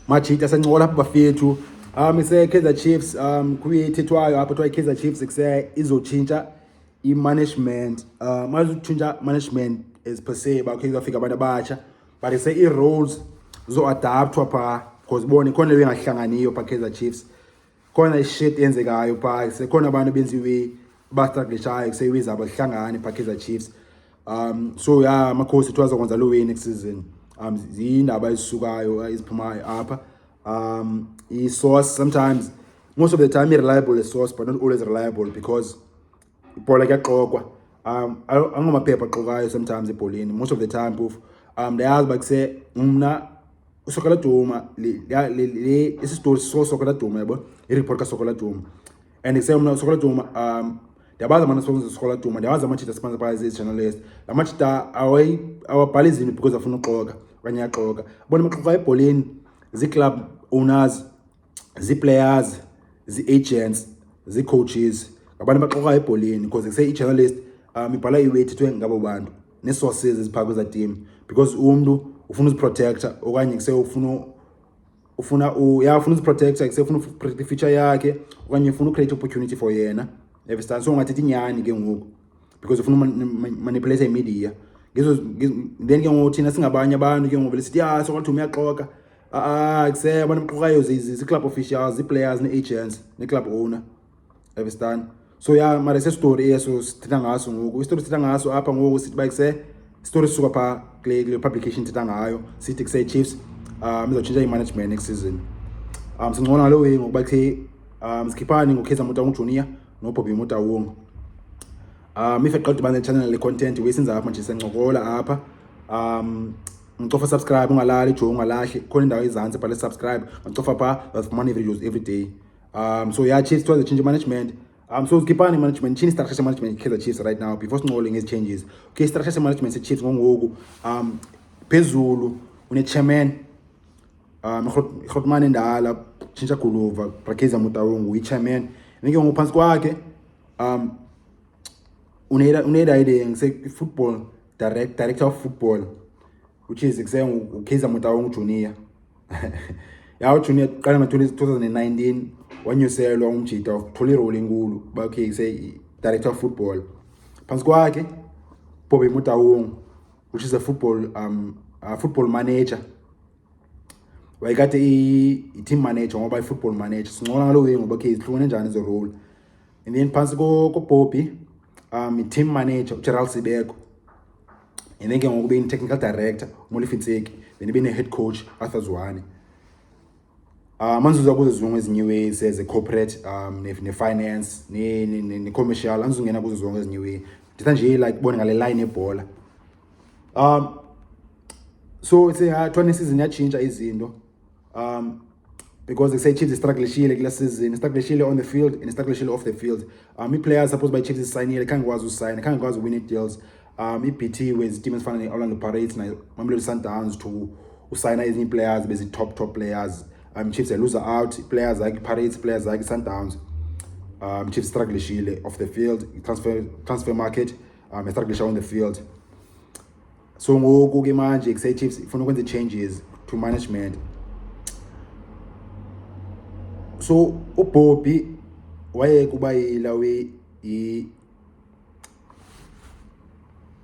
Machita sencola apha bafethu ise Kaizer Chiefs kuyithethwayo apha kuthiwa Kaizer Chiefs izotshintsha i-management mayizotshintsha management as per se bakhe kuzafika abantu abatsha but ise i-roles zo-adaptwa phaa because bona ikhona leyo engahlanganiyo phaa Kaizer Chiefs khona ishit yenzekayo phaa sekhona abantu benziwe bastruglishayo kuseyiwe zabo lihlangane phaa Kaizer Chiefs so yeah Amakhosi kuthiwa azokwenza lo way next season zindaba ezisukayo eziphumayo apha i-source sometimes most of the time reliable a source but not always reliable because ibhola kuyaxokwa angamaphepha axokayo sometimes ebholeni most of the time poof ndayazi uba kuse mna uSoccer Laduma le isistory Soccer Laduma yabo i-report kaSoccer Laduma and kuse mna uSoccer Laduma ndiyabazi amanye sonke Soccer Laduma ndiyabazi amachita sponsor by as journalist la machita awabhala izinto because afuna uxoka okanye yaxoka bona maxoka ebholeni zi-club owners zi-players zi-agents zi-coaches abantu baxoka ebholeni because kuse i-journalist ibhala iweight ethwe ngabo bantu ne-sources eziphaa kweza team because umuntu ufuna uziprotector okanye kuse ufuna uziprotector kuse ufuna uprotect future yakhe okanye ufuna ucreate opportunity for yena every so ungathethi inyani ke ngoku because ufuna manipulate media then ke ngoku thina singabanye abantu ke ngoku lesithi Soccer Laduma uyaxoka kuse abantu baxokayo zi-club officials zi-players ne-agents ne-club owner every so yeah mara se-story yeso sithetha ngaso ngoku i-story sithetha ngaso apha ngoku sithi ba kuse story sisuka phaa kule publication thetha ngayo sithi kuse Chiefs izotshintsha i-management next season singcono ngalo way ngokuba khe sikhiphani ngoKaizer Motaung Junior Motaung if eqeda ubane channel le content wesenza apha manje sencokola apha ngicofa subscribe ungalali jo ungalahli khona indawo ezantsi bhala subscribe ngicofa pha uzifumana videos every day so yeah Chiefs to the change management so sikhiphani management chini structure management Kaizer Chiefs right now before sinqole ngezi changes okay structure management se-Chiefs ngoku phezulu une-chairman Recruitment endala tshintsha Guluva Kaizer Motaung uyi-chairman ngeke ngophansi kwakhe uneda idea ngise-football director of football which is Kaizer Motaung Junior yawo junior qala ngo-2019 wanyuselwa umjita uthola irole enkulu bakhe kuse-director of football phansi kwakhe Motaung which is a football manager wayekade i-team manager ngoba i-football manager singcola ngalo way ngoba khe zihlukene njani izo role and then phansi koBobby i-team manager uGerald Sibeko and then ke ngoku be technical director Molifitseki then ibe ne-head coach Arthur Zwane manzuza kuzo zonke ezinyiwe ze-corporate ne-finance ne-commercial anzungena kuzo zonke ezinyiwe nditha nje like bone ngale line ebhola so it's a 20 season yatshintsha izinto because they say Chiefs struggleshile kula season struggleshile on the field and struggleshile off the field i-players supposed by Chiefs signile kangikwazi usayina kangikwazi win deals i-BT with teams efana ne-Orlando Pirates na Mamelodi Sundowns to usayina ezinye players bezi top players Chiefs loser out players like Pirates players like Sundowns Chiefs struggleshile off the field transfer market struggleshile on the field so ngoku ke manje kuse Chiefs ifuna ukwenza changes to management so uBobby waye kuba yilawe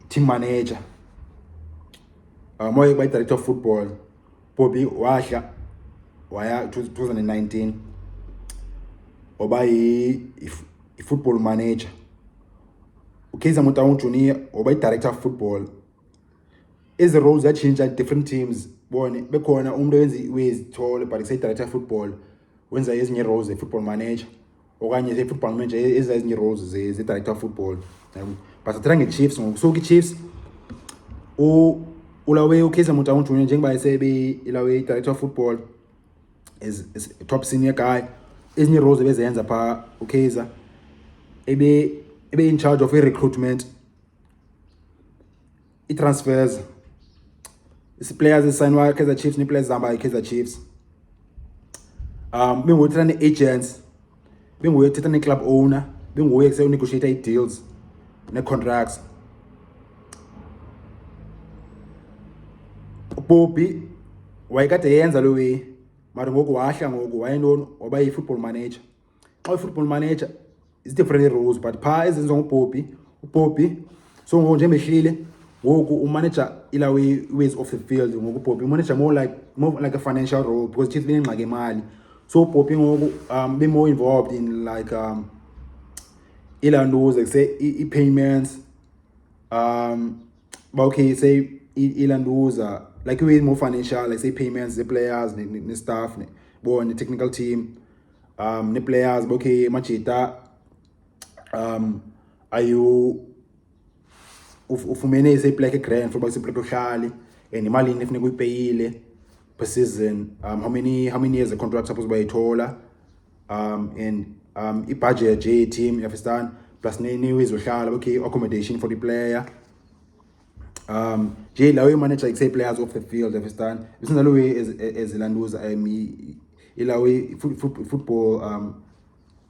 team manager moye kuba director of football Bobby wahla waya 2019 oba i-football manager uKaizer Motaung Junior oba i-director of football ezi roles yachinja different teams bone bekhona umuntu wezithole but kuse-director of football wenza ezinye roles ze-football manager okanye ze-football manager ezinye roles ze-director of football but athetha nge-Chiefs ngokusuka i-Chiefs ulawe uKaizer Motaung Junior njengoba ilawe i-director of football is a top senior guy ezinye roles ebezenza phaa uKaizer ebe in charge of recruitment i-transfers isi-players esayinwa Kaizer Chiefs ne-players zihamba i-Kaizer Chiefs benguye ne-agents benguye thetha ne-club owner benguye kuse-negotiate i-deals ne-contracts Bobby wayekade yenza lo way mara ngoku wahla ngoku wayentoni waba yi-football manager. Xa uyi-football manager it's different roles, but phaa ezenziwa uBobby so ngoku nje behlile ngoku umanager ila ways off the field. Ngoku uBobby umanager more like a financial role because Chiefs benengxaki imali. So uBobby ngoku be more involved in like ilanduza like say i-payments okay say ilanduza like way more financial like say payments the players the staff the technical team the players okay machita ayu ufumene say like a grant for base uhlali and imali efuneka uyipayile per season. How many years the contract supposed by bayithola and i-budget J team, you understand, plus ways uhlala okay accommodation for the player. J lawo manager like say players off the field, you understand. It's not the way as Landuza ilawe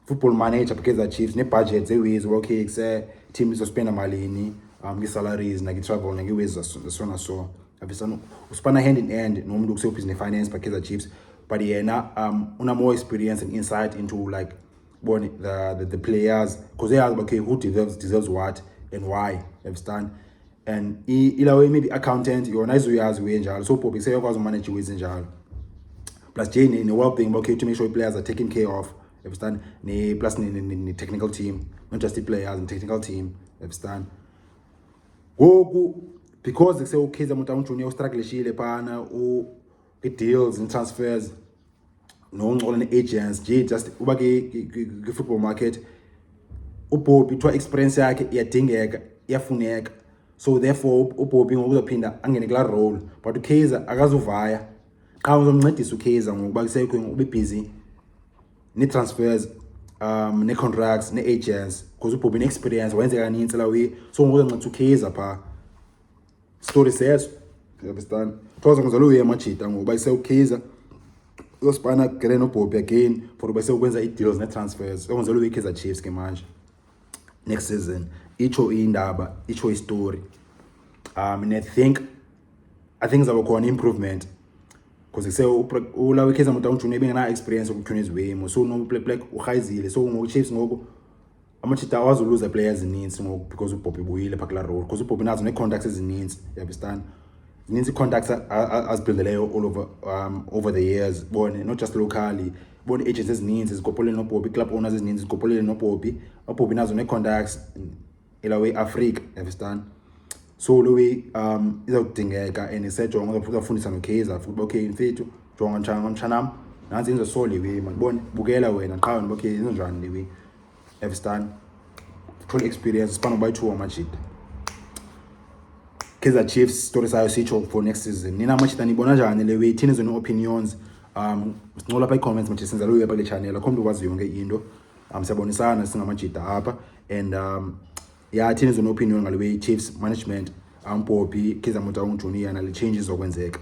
football manager because Chiefs ne budget ways okay say teams spend malini salaries na travel na ways so understand uspana hand in hand nomuntu kusebhizinisi finance because Chiefs, but yena una more experience and insight into like the players because they are okay who deserves what and why, you understand. And ilawe maybe accountant yona izoyazi we njalo so Bobby say yakwazi manage ways njalo plus Jane in the well being okay to make sure players are taken care of, you understand, plus the technical team, not just the players and technical team, you understand. Goku because they say okay Motaung Junior struggle shile pana o deals and transfers no ngcola agents J just uba ke football market uBobby to experience yakhe iyadingeka iyafuneka. So therefore uBobby ngokuzophinda angene kula role, but uKaizer akazuvaya xa uzomncedisa uKaizer ngokuba kusekho ube busy ne transfers ne contracts ne agents because uBobby ne experience wenze kaninzi la way so ngokuzoncedisa uKaizer pha story says, you understand. Thoza ngizalo uye machita ngoba ise uKaizer uyospana gele no Bobby again for ube sekwenza i-deals ne transfers ngizalo uye Kaizer Chiefs ke manje next season. Icho indaba icho story and I think zaba khona improvement because say ulawe Kaizer Motaung Junior bengena experience ukuthuna izwemo so no play ukhayizile so ngoku Chiefs ngoku amachita awazuluza players ezininzi ngoku because uBobby buyile phakla role because uBobby nazo ne contacts ezininzi, you understand. Zininzi contacts as buildeleyo all over the years not just locally agents ezininzi zikopolele no Bobby, club owners ezininzi zikopolele no Bobby nazo ne contacts ilawe Africa, you understand. So lo way izawudingeka and isejonga uzafundisa no Kaizer futhi okay mfethu jonga mchanam nansi inzo soli we man bukela wena qha okay inzo njani le we, you understand. Full experience span by two amachita Kaizer Chiefs story sayo sitsho for next season. Nina amachita nibona njani le way thina zona opinions sincola pha comments manje senza lo yepha le channel akho umuntu wazi yonke into siyabonisana singamajita apha and yeah thina zona opinion ngale way Chiefs management Bobby Kaizer Motaung Junior na le changes zokwenzeka.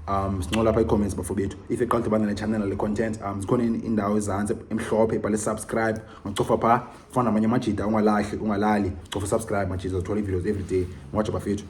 Sincola pha comments bafowethu if eqalde bana le channel le content zikhona indawo ezantsi emhlophe bale subscribe ngocofa pha fana namanye amajita ungalali cofa subscribe manje uzothola videos every day watch bafowethu.